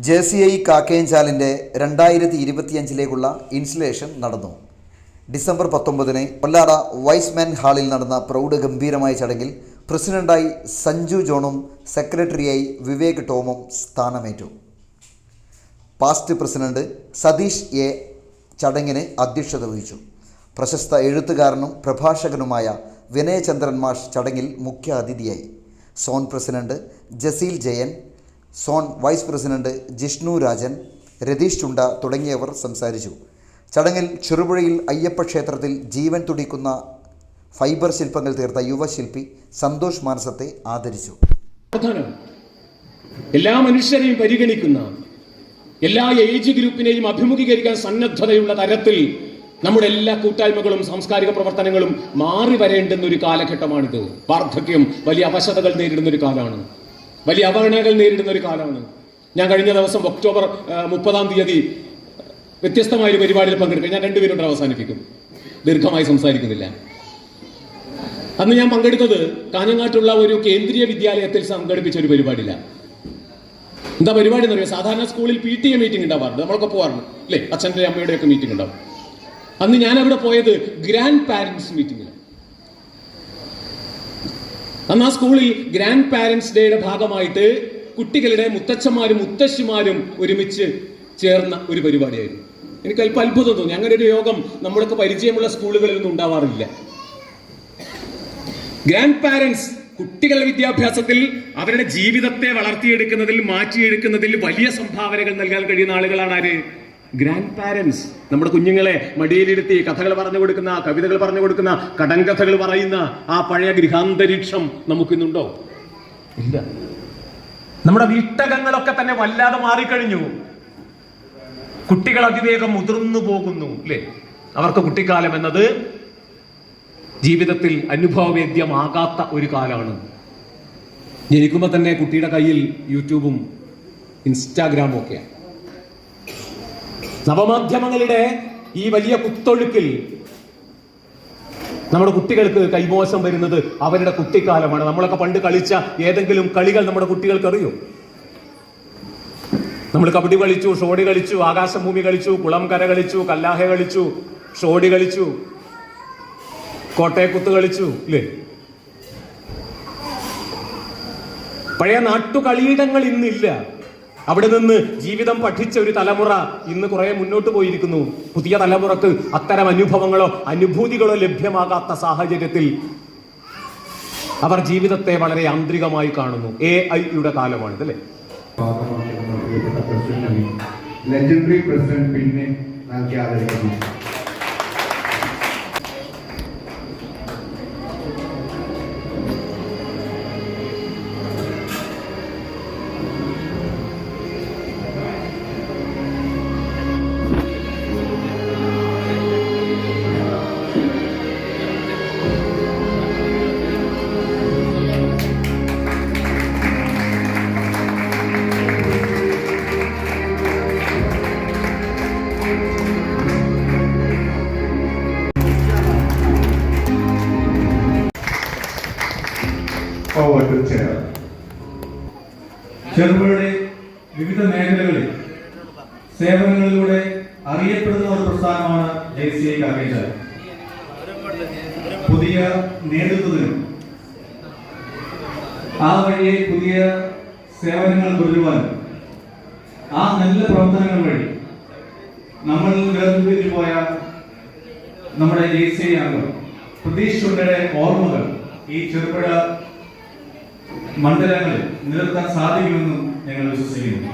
JCI കാക്കയഞ്ചാലിൻ്റെ 2025 installation നടന്നു. December 19 Kollada Y's Men ഹാളിൽ നടന്ന പ്രൗഢഗംഭീരമായ ചടങ്ങിൽ പ്രസിഡന്റായി സഞ്ജു ജോണും സെക്രട്ടറിയായി വിവേക് ടോമും സ്ഥാനമേറ്റു. പാസ്റ്റ് പ്രസിഡന്റ് സതീഷ് എ ചടങ്ങിന് അധ്യക്ഷത വഹിച്ചു. പ്രശസ്ത എഴുത്തുകാരനും പ്രഭാഷകനുമായ വിനയചന്ദ്രൻ മാഷ് ചടങ്ങിൽ മുഖ്യ അതിഥിയായി. Zone president Jaseel Jayan, zone vice president Jishnu Rajan, Ratheesh Chunda തുടങ്ങിയവർ സംസാരിച്ചു. ചടങ്ങിൽ ചെറുപുഴയിൽ അയ്യപ്പ ക്ഷേത്രത്തിൽ ജീവൻ തുടിക്കുന്ന ഫൈബർ ശില്പങ്ങൾ തീർത്ത യുവശില്പി സന്തോഷ് മാനസത്തെ ആദരിച്ചു. എല്ലാ മനുഷ്യരെയും പരിഗണിക്കുന്ന, എല്ലാ ഏജ് ഗ്രൂപ്പിനെയും അഭിമുഖീകരിക്കാൻ സന്നദ്ധതയുള്ള തരത്തിൽ നമ്മുടെ എല്ലാ കൂട്ടായ്മകളും സാംസ്കാരിക പ്രവർത്തനങ്ങളും മാറി വരേണ്ടുന്ന ഒരു കാലഘട്ടമാണിത്. വാർദ്ധക്യം വലിയ അവശതകൾ നേരിടുന്ന ഒരു കാലമാണ്, വലിയ അവഗണനകൾ നേരിടുന്ന ഒരു കാലമാണ്. ഞാൻ കഴിഞ്ഞ ദിവസം ഒക്ടോബർ 30 വ്യത്യസ്തമായ ഒരു പരിപാടിയിൽ പങ്കെടുക്കുക. ഞാൻ 2 മിനിറ്റ് അവസാനിപ്പിക്കും, ദീർഘമായി സംസാരിക്കുന്നില്ല. അന്ന് ഞാൻ പങ്കെടുത്തത് കാഞ്ഞങ്ങാട്ടുള്ള ഒരു കേന്ദ്രീയ വിദ്യാലയത്തിൽ സംഘടിപ്പിച്ച ഒരു പരിപാടിയിലാണ്. എന്താ പരിപാടി എന്ന് പറയുക, സാധാരണ സ്കൂളിൽ PTA മീറ്റിംഗ് ഉണ്ടാവാറുണ്ട്, നമ്മളൊക്കെ പോകാറുണ്ട് അല്ലേ, അച്ഛൻ്റെ അമ്മയുടെയൊക്കെ മീറ്റിംഗ് ഉണ്ടാവും. അന്ന് ഞാൻ അവിടെ പോയത് ഗ്രാൻഡ് പാരന്റ്സ് മീറ്റിംഗിലാണ്. അന്ന് ആ സ്കൂളിൽ ഗ്രാൻഡ് പാരന്റ്സ് ഡേയുടെ ഭാഗമായിട്ട് കുട്ടികളുടെ മുത്തച്ഛന്മാരും മുത്തശ്ശിമാരും ഒരുമിച്ച് ചേർന്ന ഒരു പരിപാടിയായിരുന്നു. എനിക്ക് അല്പം അത്ഭുതം തോന്നി. അങ്ങനെ ഒരു യോഗം നമ്മളൊക്കെ പരിചയമുള്ള സ്കൂളുകളിൽ ഒന്നും ഉണ്ടാവാറില്ല. ഗ്രാൻഡ് പാരന്റ്സ് കുട്ടികളുടെ വിദ്യാഭ്യാസത്തിൽ അവരുടെ ജീവിതത്തെ വളർത്തിയെടുക്കുന്നതിൽ, മാറ്റിയെടുക്കുന്നതിൽ വലിയ സംഭാവനകൾ നൽകാൻ കഴിയുന്ന ആളുകളാണ് ആര്? Grand parents. നമ്മുടെ കുഞ്ഞുങ്ങളെ മടിയിലിരുത്തി കഥകൾ പറഞ്ഞു കൊടുക്കുന്ന, കവിതകൾ പറഞ്ഞു കൊടുക്കുന്ന, കടങ്കഥകൾ പറയുന്ന ആ പഴയ ഗൃഹാന്തരീക്ഷം നമുക്കിന്നുണ്ടോ? ഇല്ല. നമ്മുടെ വീട്ടകങ്ങളൊക്കെ തന്നെ വല്ലാതെ മാറിക്കഴിഞ്ഞു. കുട്ടികൾ അതിവേഗം മുതിർന്നു പോകുന്നു അല്ലേ. അവർക്ക് കുട്ടിക്കാലം എന്നത് ജീവിതത്തിൽ അനുഭവവേദ്യമാകാത്ത ഒരു കാലമാണ്. ജനിക്കുമ്പോൾ തന്നെ കുട്ടിയുടെ കയ്യിൽ യൂട്യൂബും ഇൻസ്റ്റാഗ്രാമും ഒക്കെയാണ്. നവമാധ്യമങ്ങളുടെ ഈ വലിയ കുത്തൊഴുക്കിൽ നമ്മുടെ കുട്ടികൾക്ക് കൈമോശം വരുന്നത് അവരുടെ കുട്ടിക്കാലമാണ്. നമ്മളൊക്കെ പണ്ട് കളിച്ച ഏതെങ്കിലും കളികൾ നമ്മുടെ കുട്ടികൾക്ക് അറിയോ? നമ്മൾ കബഡി കളിച്ചു, ഷോഡി കളിച്ചു, ആകാശഭൂമി കളിച്ചു, കുളം കര കളിച്ചു, കല്ലാഹ കളിച്ചു, ഷോഡി കളിച്ചു, കോട്ടയക്കുത്ത് കളിച്ചു ഇല്ലേ. പഴയ നാട്ടുകളിയിടങ്ങൾ ഇന്നില്ല. അവിടെ നിന്ന് ജീവിതം പഠിച്ച ഒരു തലമുറ ഇന്ന് കുറെ മുന്നോട്ട് പോയിരിക്കുന്നു. പുതിയ തലമുറക്ക് അത്തരം അനുഭവങ്ങളോ അനുഭൂതികളോ ലഭ്യമാകാത്ത സാഹചര്യത്തിൽ അവർ ജീവിതത്തെ വളരെ യാന്ത്രികമായി കാണുന്നു. AI കാലമാണിത് അല്ലേ. ലെജൻഡറി പ്രസിഡന്റ് പിന്നെ നൽകി ആദരിക്കുന്നു. ചെറുപുഴയുടെ വിവിധ മേഖലകളിൽ സേവനങ്ങളിലൂടെ അറിയപ്പെടുന്ന ഒരു പ്രസ്ഥാനമാണ് JCI കാക്കയഞ്ചാൽ. പുതിയ നേതൃത്വത്തിനും ആ വഴിയെ പുതിയ സേവനങ്ങൾ തുടരുവാനും ആ നല്ല പ്രവർത്തനങ്ങൾ വഴി നമ്മൾ വേർതിരിഞ്ഞു പോയ നമ്മുടെ JCI അംഗം പ്രതീഷ് ചുണ്ടയുടെ ഓർമ്മകൾ ഈ ചെറുപുഴ മണ്ഡലങ്ങളിൽ നിലനിർത്താൻ സാധിക്കുമെന്നും ഞങ്ങൾ വിശ്വസിക്കുന്നു.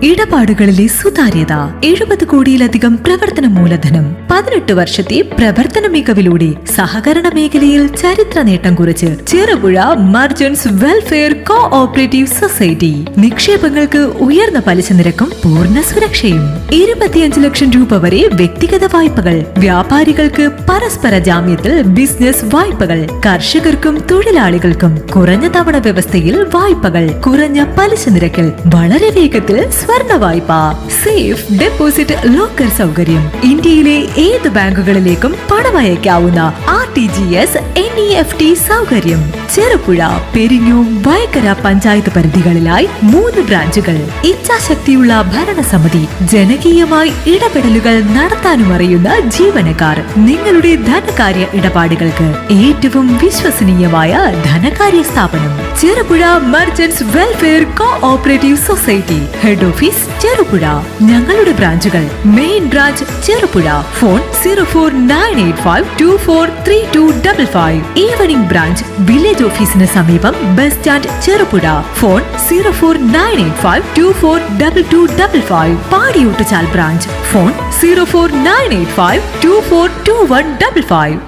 ഇടപാടുകളിലെ സുതാര്യത, 70 കോടിയിലധികം പ്രവർത്തന മൂലധനം, 18 വർഷത്തെ പ്രവർത്തന മികവിലൂടെ സഹകരണ മേഖലയിൽ ചരിത്ര നേട്ടം കുറിച്ച് Cherupuzha merchants welfare cooperative society. നിക്ഷേപങ്ങൾക്ക് ഉയർന്ന പലിശ നിരക്കും പൂർണ്ണ സുരക്ഷയും. 25 ലക്ഷം രൂപ വരെ വ്യക്തിഗത വായ്പകൾ, വ്യാപാരികൾക്ക് പരസ്പര ജാമ്യത്തിൽ ബിസിനസ് വായ്പകൾ, കർഷകർക്കും തൊഴിലാളികൾക്കും കുറഞ്ഞ തവണ വ്യവസ്ഥയിൽ വായ്പകൾ, കുറഞ്ഞ പലിശ നിരക്കിൽ വളരെ വേഗത്തിൽ സ്വർണ്ണ വായ്പ, സേഫ് ഡെപ്പോസിറ്റ് ലോക്കർ സൗകര്യം, ഇന്ത്യയിലെ ഏത് ബാങ്കുകളിലേക്കും പണം അയക്കാവുന്ന RTGS NEFT സൗകര്യം. ചെറുപുഴ, പെരിഞ്ഞൂം, വയക്കര പഞ്ചായത്ത് പരിധികളിലായി 3 ബ്രാഞ്ചുകൾ. ഇച്ഛാശക്തിയുള്ള ഭരണസമിതി, ജനകീയമായി ഇടപെടലുകൾ നടത്താനും അറിയുന്ന ജീവനക്കാർ. നിങ്ങളുടെ ധനകാര്യ ഇടപാടുകൾക്ക് ഏറ്റവും വിശ്വസനീയമായ ധനകാര്യ സ്ഥാപനം Cherupuzha merchants welfare cooperative society. Head office Cherupuzha. ഞങ്ങളുടെ ബ്രാഞ്ചുകൾ: main branch Cherupuzha, phone 04985243255. Evening branch village ഓഫീസിന് സമീപം bus stand Cherupuzha, phone 04985242255. Padiyottuchal branch, phone 04985242155.